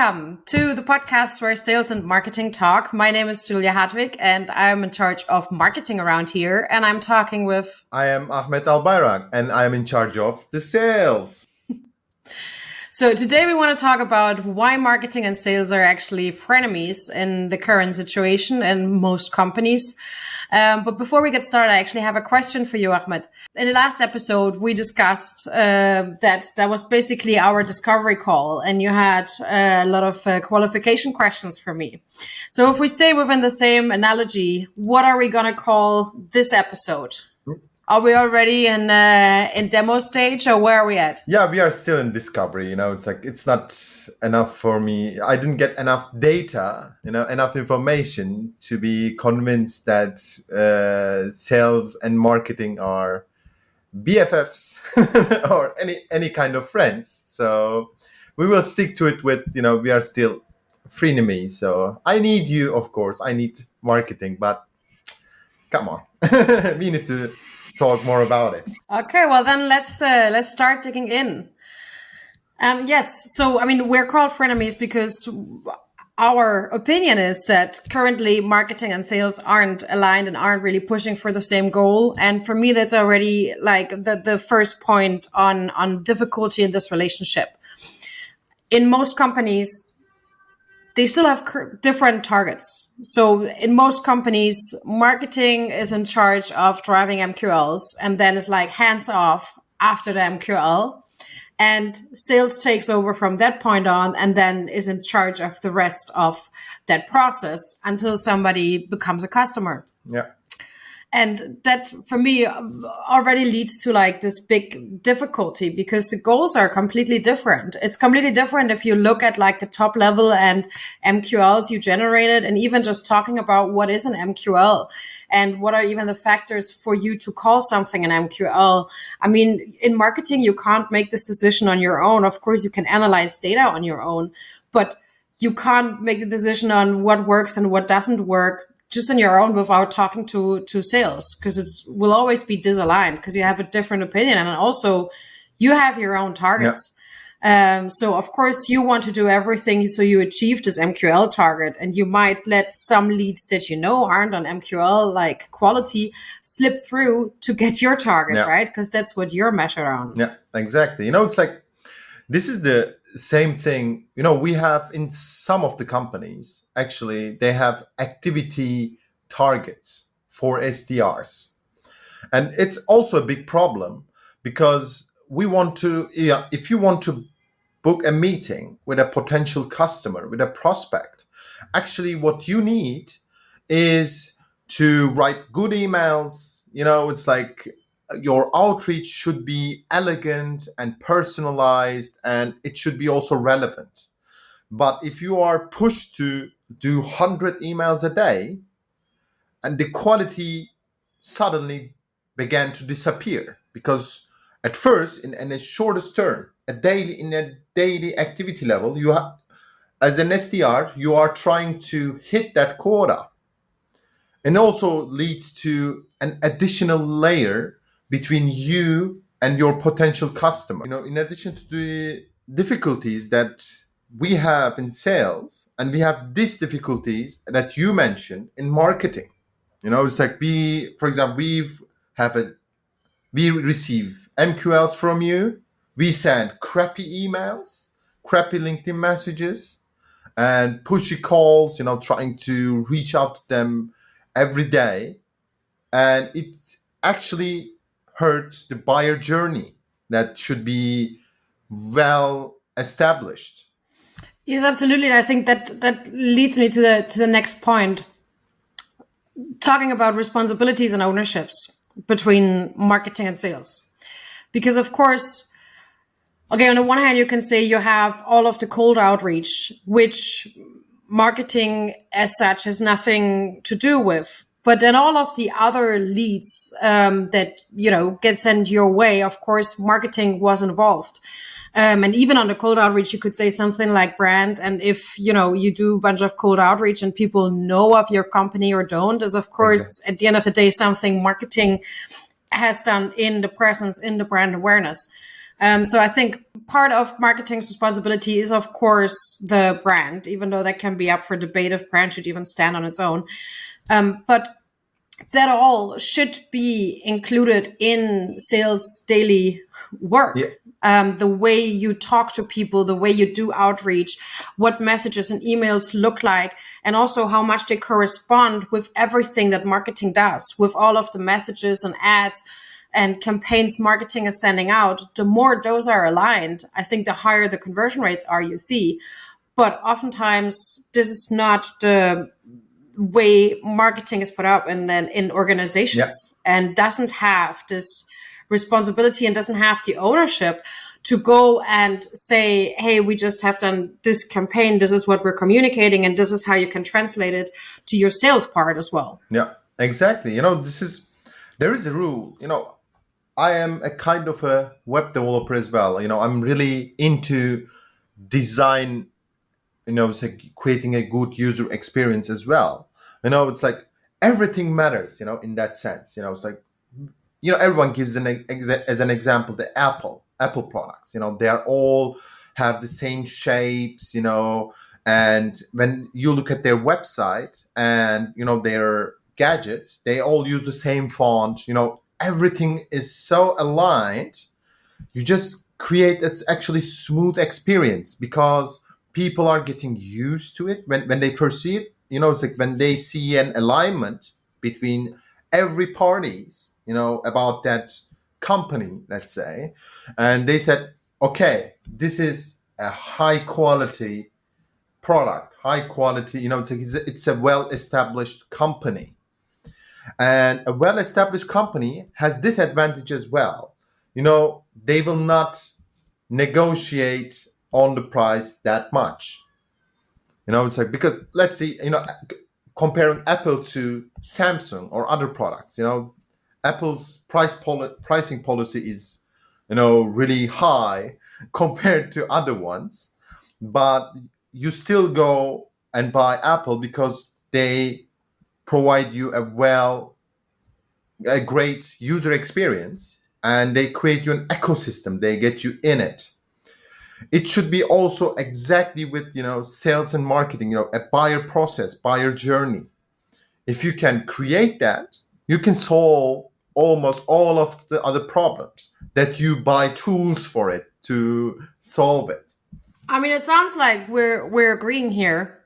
Welcome to the podcast where sales and marketing talk. My name is Julia and I'm in charge of marketing around here. And I'm talking with... I am Ahmet Albayrak and I'm in charge of the sales. So today we want to talk about why marketing and sales are actually frenemies in the current situation in most companies. But before we get started, I actually have a question for you, Ahmed. In the last episode, we discussed that was basically our discovery call, and you had a lot of qualification questions for me. So if we stay within the same analogy, what are we going to call this episode? Are we already in demo stage, or where are we at? Yeah, we are still in discovery. It's not enough for me. I didn't get enough data, enough information to be convinced that sales and marketing are BFFs or any kind of friends. So we will stick to it with, we are still frenemies. So I need you, of course. I need marketing, but come on, we need to talk more about it. Okay, well then let's start digging in. Yes, so I mean we're called frenemies because our opinion is that currently marketing and sales aren't aligned and aren't really pushing for the same goal. And for me, that's already like the first point on difficulty in this relationship. In most companies, they still have different targets. So in most companies, marketing is in charge of driving MQLs and then is like hands off after the MQL. And sales takes over from that point on and then is in charge of the rest of that process until somebody becomes a customer. Yeah. And that, for me, already leads to like this big difficulty because the goals are completely different. It's completely different if you look at like the top level and MQLs you generated, and even just talking about what is an MQL and what are even the factors for you to call something an MQL. I mean, in marketing, you can't make this decision on your own. Of course, you can analyze data on your own, but you can't make a decision on what works and what doesn't work just on your own without talking to sales, because it will always be disaligned because you have a different opinion. And also you have your own targets. Yeah. So of course you want to do everything so you achieve this MQL target, and you might let some leads that aren't on MQL like quality slip through to get your target, right? Because that's what you're measured on. Yeah, exactly. It's like, this is the same thing, we have in some of the companies, actually, they have activity targets for SDRs. And it's also a big problem because we want to, if you want to book a meeting with a potential customer, with a prospect, actually what you need is to write good emails. It's like, your outreach should be elegant and personalized, and it should be also relevant. But if you are pushed to do 100 emails a day, and the quality suddenly began to disappear, because at first, in a shortest term, in a daily activity level, you have, as an SDR, you are trying to hit that quota, and also leads to an additional layer between you and your potential customer. In addition to the difficulties that we have in sales, and we have these difficulties that you mentioned in marketing. It's like for example, we receive MQLs from you, we send crappy emails, crappy LinkedIn messages, and pushy calls, trying to reach out to them every day. And it actually hurts the buyer journey that should be well established. Yes, absolutely. And I think that leads me to the next point, talking about responsibilities and ownerships between marketing and sales. Because of course, okay, on the one hand, you can say you have all of the cold outreach, which marketing as such has nothing to do with. But then all of the other leads that, get sent your way, of course, marketing was involved. And even on the cold outreach, you could say something like brand. And if, you do a bunch of cold outreach and people know of your company or don't, is of course, At the end of the day, something marketing has done in the presence, in the brand awareness. So I think part of marketing's responsibility is, of course, the brand, even though that can be up for debate if brand should even stand on its own. But that all should be included in sales daily work. Yeah. The way you talk to people, the way you do outreach, what messages and emails look like, and also how much they correspond with everything that marketing does, with all of the messages and ads and campaigns marketing is sending out. The more those are aligned, I think the higher the conversion rates are you see. But oftentimes, this is not the way marketing is put up in organizations, and doesn't have this responsibility and doesn't have the ownership to go and say, hey, we just have done this campaign, this is what we're communicating, and this is how you can translate it to your sales part as well. Yeah, exactly. There is a rule. I am a kind of a web developer as well. I'm really into design, it's like creating a good user experience as well. It's like everything matters, in that sense. It's like, everyone gives as an example, the Apple products. They are all have the same shapes, and when you look at their website and, their gadgets, they all use the same font, everything is so aligned. You just create this actually smooth experience because people are getting used to it when they first see it. It's like when they see an alignment between every parties, about that company, let's say, and they said, okay, this is a high quality product, high quality, it's a well-established company. And a well-established company has this advantage as well. They will not negotiate on the price that much. It's like, because let's see, comparing Apple to Samsung or other products, Apple's pricing policy is, really high compared to other ones, but you still go and buy Apple because they provide you a great user experience, and they create you an ecosystem. They get you in it. It should be also exactly with, sales and marketing, a buyer process, buyer journey. If you can create that, you can solve almost all of the other problems that you buy tools for it to solve it. I mean, it sounds like we're agreeing here,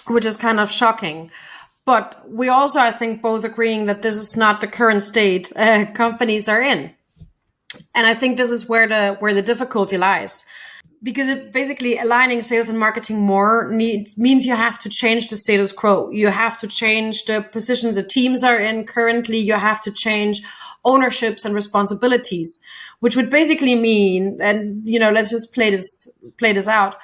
which is kind of shocking. But we also, I think, both agreeing that this is not the current state companies are in. And I think this is where the difficulty lies. Because it basically aligning sales and marketing more means you have to change the status quo. You have to change the positions the teams are in currently. You have to change ownerships and responsibilities, which would basically mean, and, let's just play this out.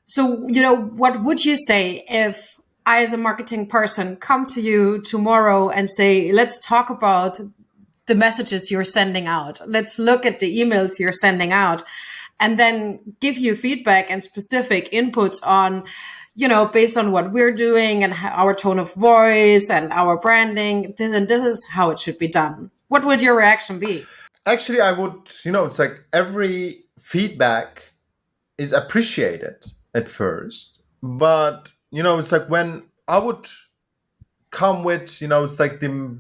So, what would you say if I, as a marketing person, come to you tomorrow and say, let's talk about the messages you're sending out. Let's look at the emails you're sending out, and then give you feedback and specific inputs on, based on what we're doing and our tone of voice and our branding, this is how it should be done. What would your reaction be? Actually, I would, it's like every feedback is appreciated at first, but, it's like when I would come with, it's like the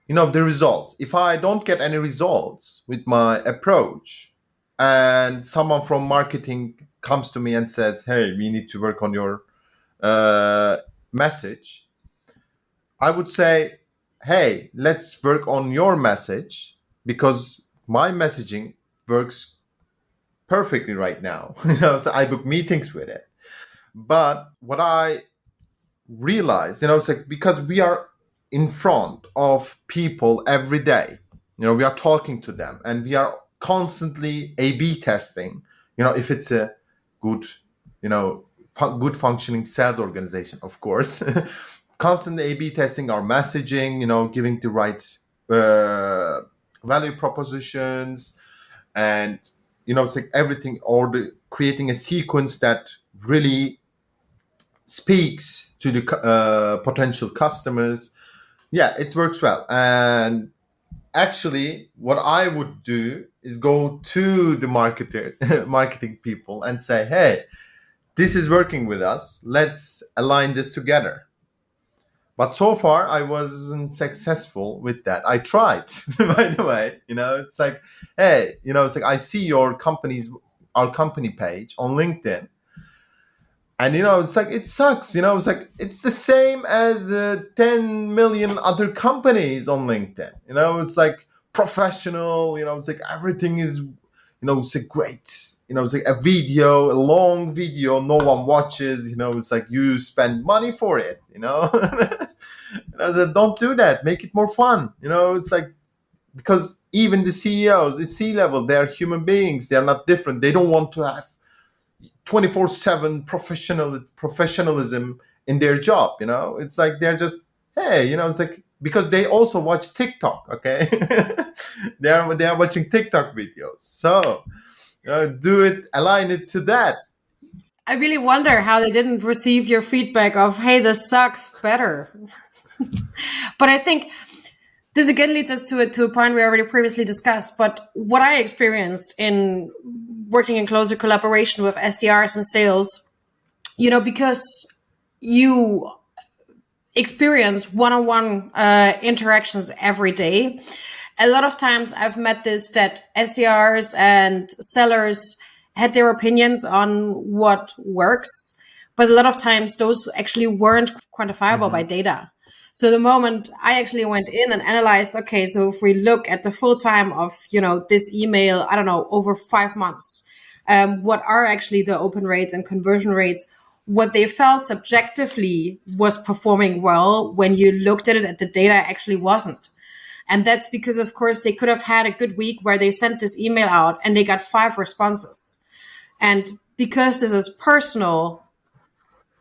results. If I don't get any results with my approach, and someone from marketing comes to me and says, hey, we need to work on your message, I would say, hey, let's work on your message, because my messaging works perfectly right now. So I book meetings with it. But what I realized, it's like, because we are in front of people every day, we are talking to them, and we are constantly A/B testing, if it's a good, good functioning sales organization, of course. Constantly A/B testing our messaging, giving the right value propositions, and, it's like everything, or creating a sequence that really speaks to the potential customers. Yeah, it works well. And actually, what I would do is go to the marketing people and say, hey, this is working with us. Let's align this together. But so far, I wasn't successful with that. I tried, by the way. It's like, hey, it's like I see our company page on LinkedIn, and it's like it sucks. It's like it's the same as the 10 million other companies on LinkedIn. It's like professional. It's like everything is, it's a great. It's like a long video, no one watches. It's like you spend money for it. Don't do that. Make it more fun. It's like, because even the CEOs, it's C-level, they're human beings. They're not different. They don't want to have 24/7 professionalism in their job. It's like they're just, hey, it's like, because they also watch TikTok. Okay, they are watching TikTok videos. So do it, align it to that. I really wonder how they didn't receive your feedback of, hey, this sucks better. But I think this again leads us to a point we already previously discussed. But what I experienced in working in closer collaboration with SDRs and sales, because you experience one-on-one interactions every day. A lot of times I've met this, that SDRs and sellers had their opinions on what works, but a lot of times those actually weren't quantifiable by data. So the moment I actually went in and analyzed, okay, so if we look at the full time of, this email, I don't know, over 5 months, what are actually the open rates and conversion rates? What they felt subjectively was performing well, when you looked at it at the data, actually wasn't. And that's because, of course, they could have had a good week where they sent this email out and they got 5 responses. And because this is personal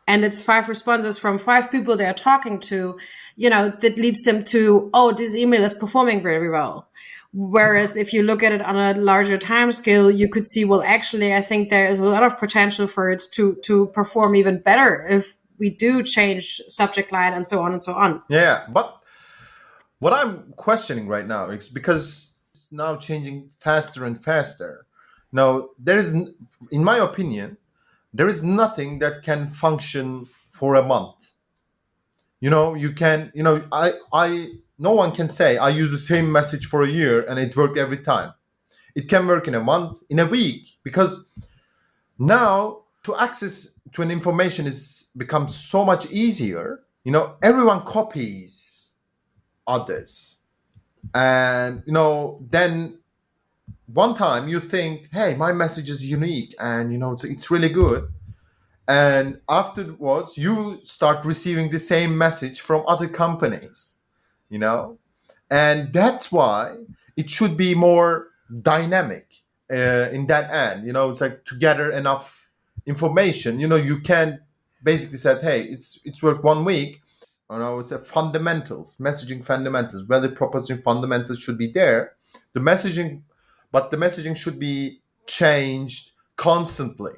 and it's 5 responses from 5 people they're talking to, that leads them to, oh, this email is performing very well. Whereas if you look at it on a larger time scale, you could see, well, actually, I think there is a lot of potential for it to perform even better if we do change subject line and so on and so on. Yeah, but what I'm questioning right now is, because it's now changing faster and faster. Now, in my opinion, there is nothing that can function for a month. You can, no one can say I use the same message for a year and it worked every time. It can work in a month, in a week, because now to access to an information is becomes so much easier. Everyone copies others, and then one time you think, hey, my message is unique and it's really good, and afterwards you start receiving the same message from other companies, and that's why it should be more dynamic in that end. It's like, to gather enough information, you can basically say, hey, it's worked 1 week. It's a messaging fundamentals, value proposition fundamentals should be there. The messaging should be changed constantly.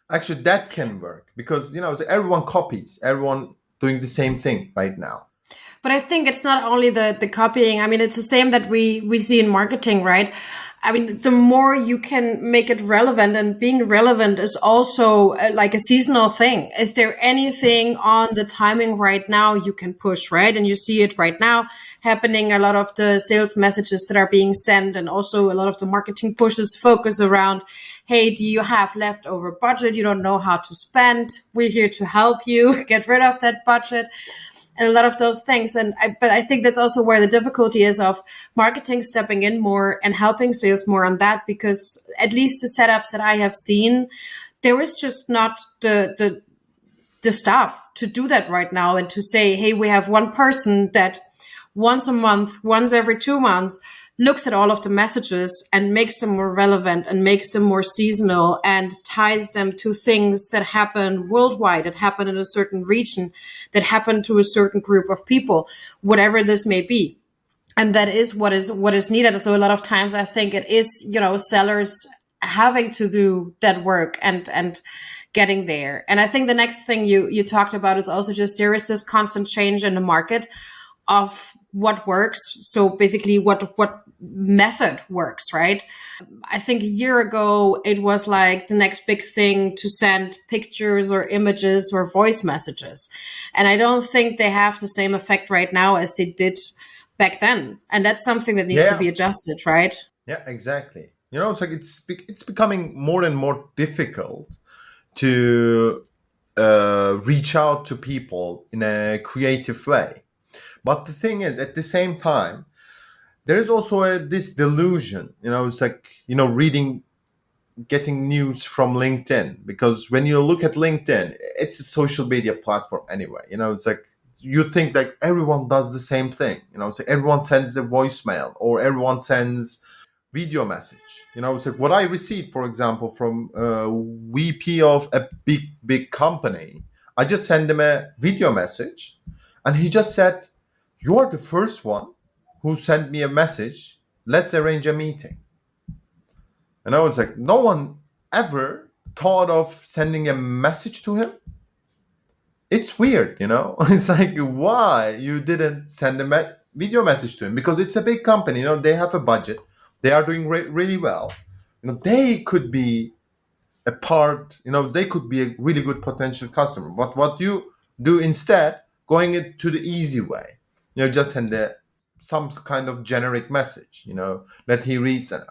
Actually, that can work, because everyone copies, everyone doing the same thing right now. But I think it's not only the copying. I mean, it's the same that we see in marketing, right? I mean, the more you can make it relevant, and being relevant is also like a seasonal thing. Is there anything on the timing right now you can push, right? And you see it right now happening. A lot of the sales messages that are being sent, and also a lot of the marketing pushes focus around, hey, do you have leftover budget you don't know how to spend? We're here to help you get rid of that budget. And a lot of those things. But I think that's also where the difficulty is of marketing stepping in more and helping sales more on that, because at least the setups that I have seen, there is just not the staff to do that right now, and to say, hey, we have one person that once a month, once every 2 months, looks at all of the messages and makes them more relevant and makes them more seasonal and ties them to things that happen worldwide, that happen in a certain region, that happen to a certain group of people, whatever this may be. And that is what is needed. So a lot of times I think it is, sellers having to do that work and getting there. And I think the next thing you talked about is also just, there is this constant change in the market of what works. So basically what method works, right? I think a year ago, it was like the next big thing to send pictures or images or voice messages. And I don't think they have the same effect right now as they did back then. And that's something that needs to Yeah, be adjusted, right? yeah, exactly. It's like it's becoming more and more difficult to reach out to people in a creative way. But the thing is, at the same time, there is also this delusion. It's like reading, getting news from LinkedIn, because when you look at LinkedIn, it's a social media platform anyway. It's like you think that everyone does the same thing. It's like everyone sends a voicemail or everyone sends video message. It's like what I received, for example, from a VP of a big company. I just sent him a video message, and he just said, "You are the first one who sent me a message. Let's arrange a meeting." It's like no one ever thought of sending a message to him. It's weird. It's like, why you didn't send a video message to him? Because it's a big company. They have a budget. They are doing really well. They could be a part. They could be a really good potential customer. But what you do instead, going it to the easy way, just send some kind of generic message, that he reads and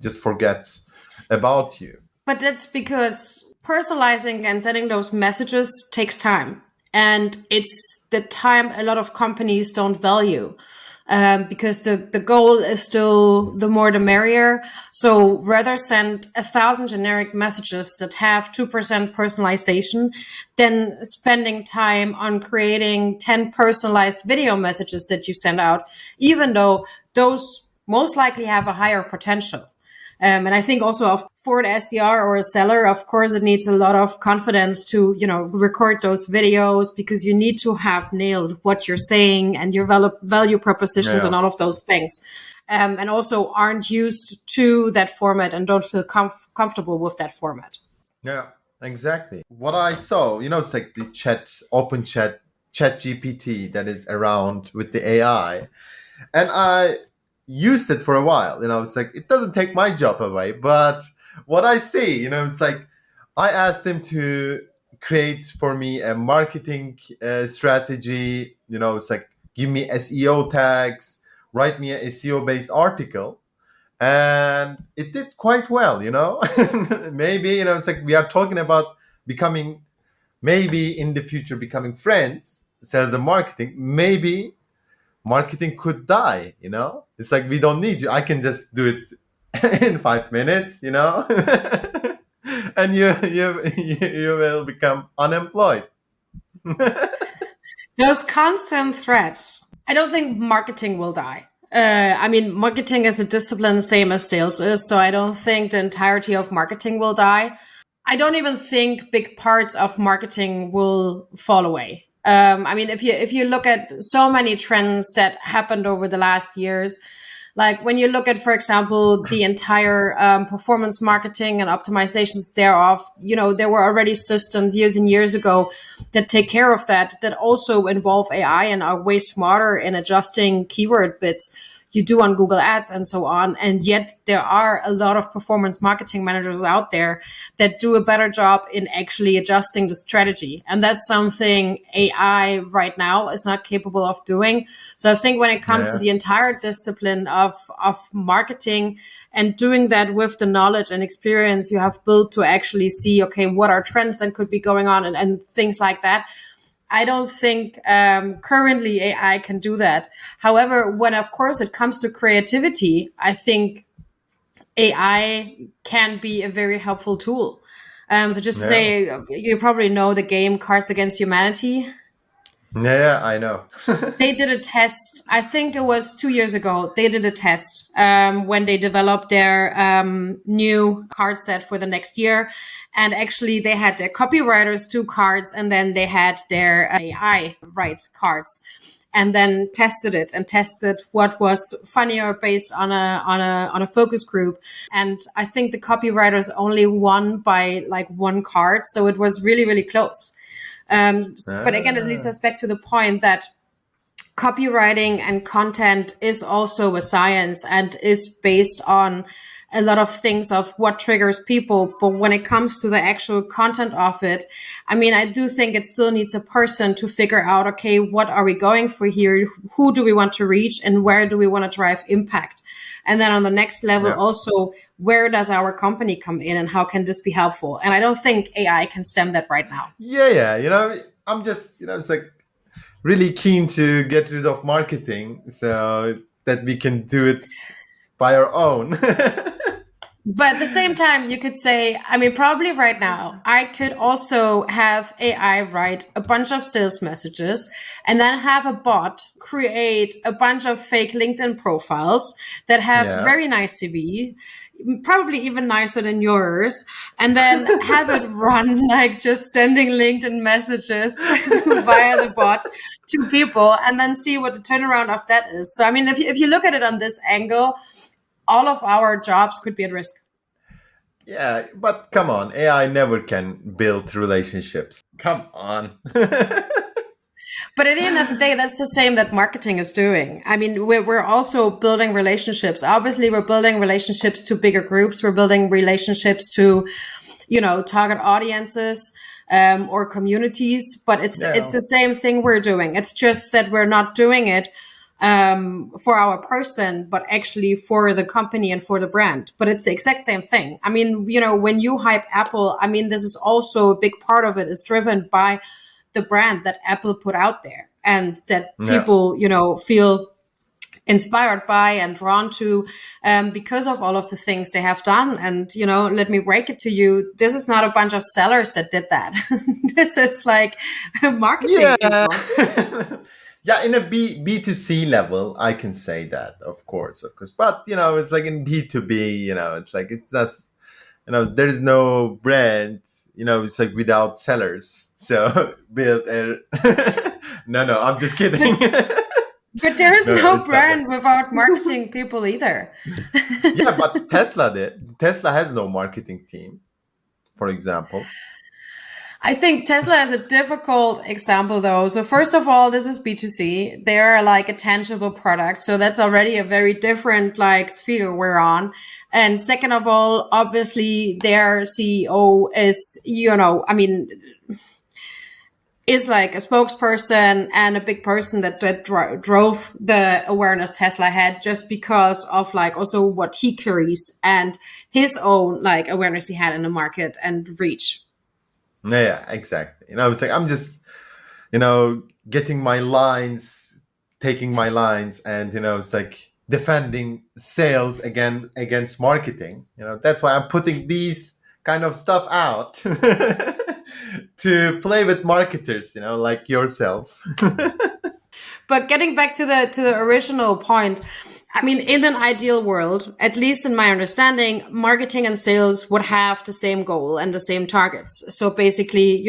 just forgets about you. But that's because personalizing and sending those messages takes time. And it's the time a lot of companies don't value. Because the goal is still the more the merrier. So rather send 1,000 generic messages that have 2% personalization than spending time on creating 10 personalized video messages that you send out, even though those most likely have a higher potential. And I think also for an SDR or a seller, of course, it needs a lot of confidence to, record those videos, because you need to have nailed what you're saying and your value propositions and all of those things. And also aren't used to that format and don't feel comfortable with that format. Yeah, exactly. What I saw, it's like the open chat GPT that is around with the AI. And I used it for a while. It's like, it doesn't take my job away. But what I see, it's like, I asked him to create for me a marketing strategy. It's like, give me SEO tags, write me a SEO based article. And it did quite well. Maybe, it's like we are talking about becoming, maybe in the future, becoming friends, sales and marketing. Maybe marketing could die. It's like, we don't need you. I can just do it in 5 minutes. And you will become unemployed. Those constant threats. I don't think marketing will die. Marketing is a discipline, same as sales is. So I don't think the entirety of marketing will die. I don't even think big parts of marketing will fall away. If you look at so many trends that happened over the last years, like when you look at, for example, the entire performance marketing and optimizations thereof, there were already systems years and years ago that take care of that also involve AI and are way smarter in adjusting keyword bits you do on Google Ads and so on. And yet there are a lot of performance marketing managers out there that do a better job in actually adjusting the strategy. And that's something AI right now is not capable of doing. So I think when it comes to the entire discipline of marketing and doing that with the knowledge and experience you have built to actually see, okay, what are trends that could be going on and things like that, I don't think currently AI can do that. However, when, of course, it comes to creativity, I think AI can be a very helpful tool. So just to say, you probably know the game Cards Against Humanity. Yeah, I know. They did a test, I think it was 2 years ago. They did a test when they developed their new card set for the next year. And actually, they had their copywriters do cards, and then they had their AI write cards, and then tested what was funnier based on a focus group. And I think the copywriters only won by like one card, so it was really, really close. But again, it leads us back to the point that copywriting and content is also a science and is based on a lot of things of what triggers people. But when it comes to the actual content of it, I mean, I do think it still needs a person to figure out, okay, what are we going for here? Who do we want to reach and where do we want to drive impact? And then on the next level, Yeah. also, where does our company come in and how can this be helpful? And I don't think AI can stem that right now. Yeah. I'm just, it's like really keen to get rid of marketing so that we can do it by our own. But at the same time, you could say, I mean, probably right now, I could also have AI write a bunch of sales messages and then have a bot create a bunch of fake LinkedIn profiles that have Yeah. very nice CV, probably even nicer than yours, and then have it run like just sending LinkedIn messages via the bot to people and then see what the turnaround of that is. So, I mean, if you look at it on this angle, all of our jobs could be at risk. Yeah, but come on, AI never can build relationships. Come on. But at the end of the day, that's the same that marketing is doing. I mean, we're also building relationships. Obviously, we're building relationships to bigger groups. We're building relationships to, target audiences or communities. But it's Yeah. the same thing we're doing. It's just that we're not doing it for our person, but actually for the company and for the brand. But it's the exact same thing. I mean, when you hype Apple, I mean, this is also a big part of it is driven by the brand that Apple put out there and that Yeah. people, feel inspired by and drawn to because of all of the things they have done. And, let me break it to you. This is not a bunch of sellers that did that. This is like marketing Yeah. people. Yeah, in a B2C level, I can say that, of course. But, it's like in B2B, it's like, it's just, there is no brand, it's like without sellers. So build a, no, I'm just kidding. But there is No, no it's not brand without marketing people either. Yeah, but Tesla did. Tesla has no marketing team, for example. I think Tesla is a difficult example though. So first of all, this is B2C. They're like a tangible product. So that's already a very different like sphere we're on. And second of all, obviously their CEO is, is like a spokesperson and a big person that drove the awareness Tesla had just because of like also what he carries and his own like awareness he had in the market and reach. Yeah, exactly. It's like I'm just, getting my lines, taking my lines, and it's like defending sales against marketing. That's why I'm putting these kind of stuff out to play with marketers, like yourself. But getting back to the original point, I mean, in an ideal world, at least in my understanding, marketing and sales would have the same goal and the same targets. So basically,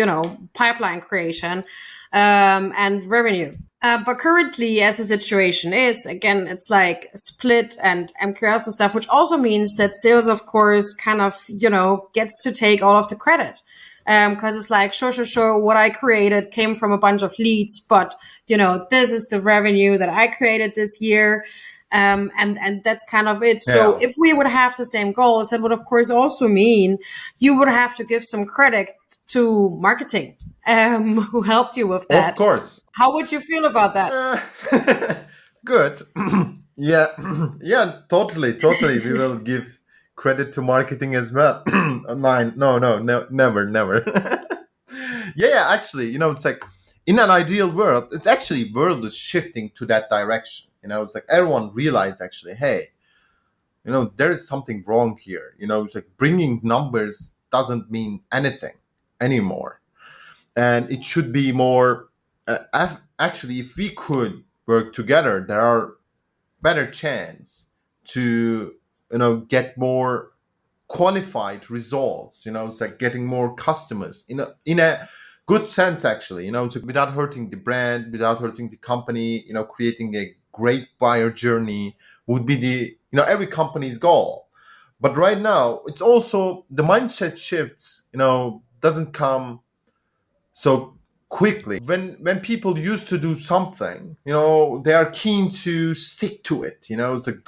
pipeline creation and revenue. But currently, as the situation is, again, it's like split and MQLs and stuff, which also means that sales, of course, kind of, gets to take all of the credit. Because it's like, sure, what I created came from a bunch of leads, but, this is the revenue that I created this year. And that's kind of it. So Yeah, if we would have the same goals, that would of course also mean you would have to give some credit to marketing, who helped you with of that. course. How would you feel about that? Good. Yeah, yeah, totally. We will give credit to marketing as well. Mine, no, never. Yeah, actually, it's like in an ideal world, it's actually world is shifting to that direction. It's like everyone realized actually, hey, there is something wrong here. It's like bringing numbers doesn't mean anything anymore, and it should be more. Actually, if we could work together, there are better chance to get more qualified results. It's like getting more customers in a good sense, actually. It's like without hurting the brand, without hurting the company. Creating a great buyer journey would be the every company's goal. But right now, it's also the mindset shifts. Doesn't come so. quickly. When people used to do something, they are keen to stick to it. It's like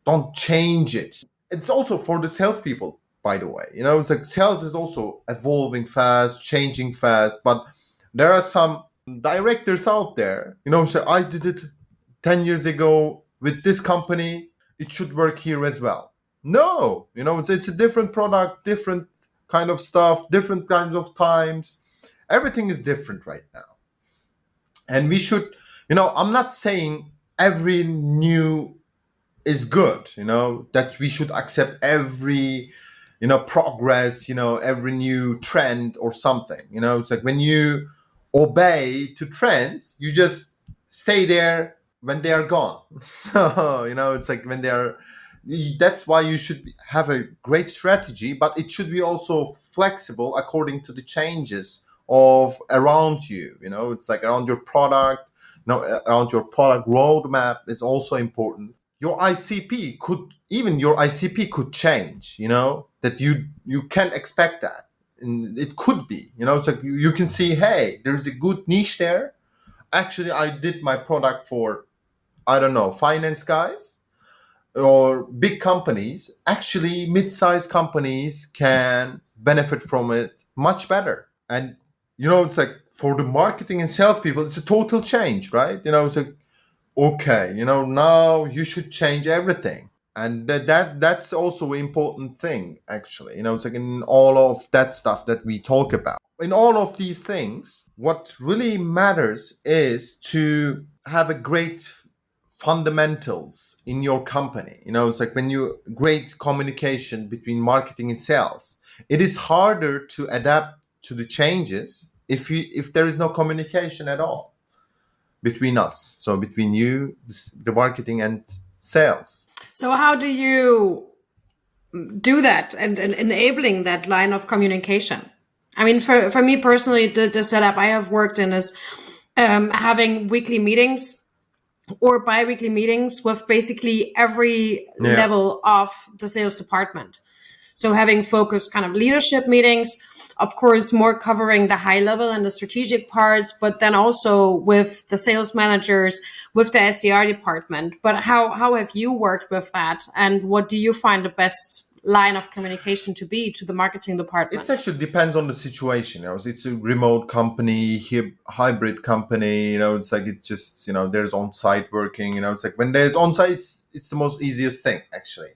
don't change it. It's also for the salespeople, by the way. It's like sales is also evolving fast, changing fast, but there are some directors out there, say, I did it 10 years ago with this company, it should work here as well. No, it's a different product, different kind of stuff, different kinds of times. Everything is different right now. And we should, I'm not saying every new is good, that we should accept every, progress, every new trend or something. It's like when you obey to trends, you just stay there when they are gone. So, it's like when they are, that's why you should have a great strategy, but it should be also flexible according to the changes of around you. It's like around your product, around your product roadmap is also important. Your ICP could change, that you can expect that. And it could be, it's like you can see, hey, there's a good niche there. Actually, I did my product for, I don't know, finance guys or big companies. Actually, mid-sized companies can benefit from it much better. And it's like for the marketing and salespeople, it's a total change, right? It's like, okay, now you should change everything. And that's also an important thing, actually. It's like in all of that stuff that we talk about. In all of these things, what really matters is to have a great fundamentals in your company. It's like when you great communication between marketing and sales, it is harder to adapt to the changes if there is no communication at all between us. So between you, the marketing and sales. So how do you do that and enabling that line of communication? I mean, for me personally, the setup I have worked in is having weekly meetings or bi-weekly meetings with basically every level of the sales department. So having focused kind of leadership meetings, of course, more covering the high level and the strategic parts, but then also with the sales managers, with the SDR department. But how have you worked with that? And what do you find the best line of communication to be to the marketing department? It actually depends on the situation. It's a remote company, hybrid company. It's like it just there's on-site working. It's like when there's on-site, it's the most easiest thing actually.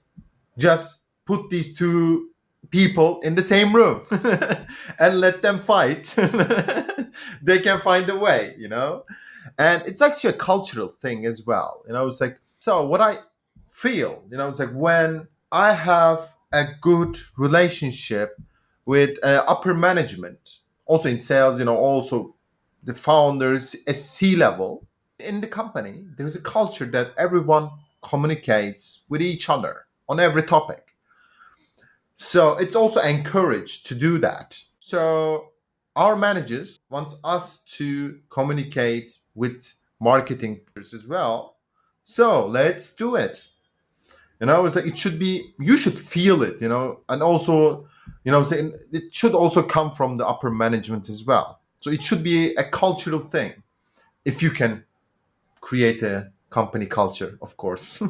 Just put these two people in the same room and let them fight. They can find a way. And it's actually a cultural thing as well. It's like, so what I feel, it's like when I have a good relationship with upper management, also in sales, also the founders, a C-level in the company, there is a culture that everyone communicates with each other on every topic. So it's also encouraged to do that. So our managers want us to communicate with marketing as well. So let's do it. It's like it should be, you should feel it, and also, it should also come from the upper management as well. So it should be a cultural thing. If you can create a company culture, of course.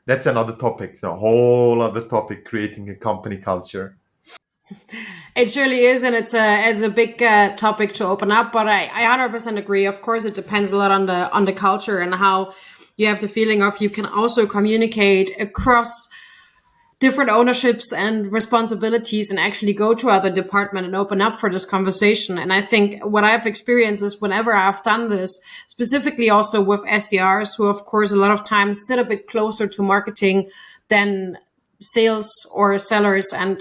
That's another topic, a whole other topic, creating a company culture. It surely is, and it's a big topic to open up. But I 100% agree. Of course, it depends a lot on the culture and how you have the feeling of you can also communicate across different ownerships and responsibilities and actually go to other department and open up for this conversation. And I think what I've experienced is whenever I've done this, specifically also with SDRs, who of course a lot of times sit a bit closer to marketing than sales or sellers and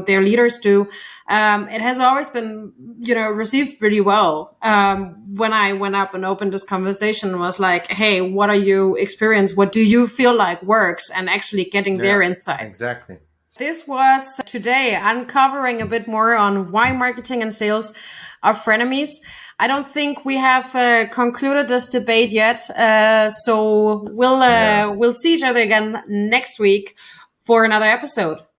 their leaders do, it has always been received really well. When I went up and opened this conversation, was like, hey, what are you experience? What do you feel like works? And actually getting their insights. Exactly. This was today uncovering a bit more on why marketing and sales are frenemies. I don't think we have concluded this debate yet. So we'll see each other again next week for another episode.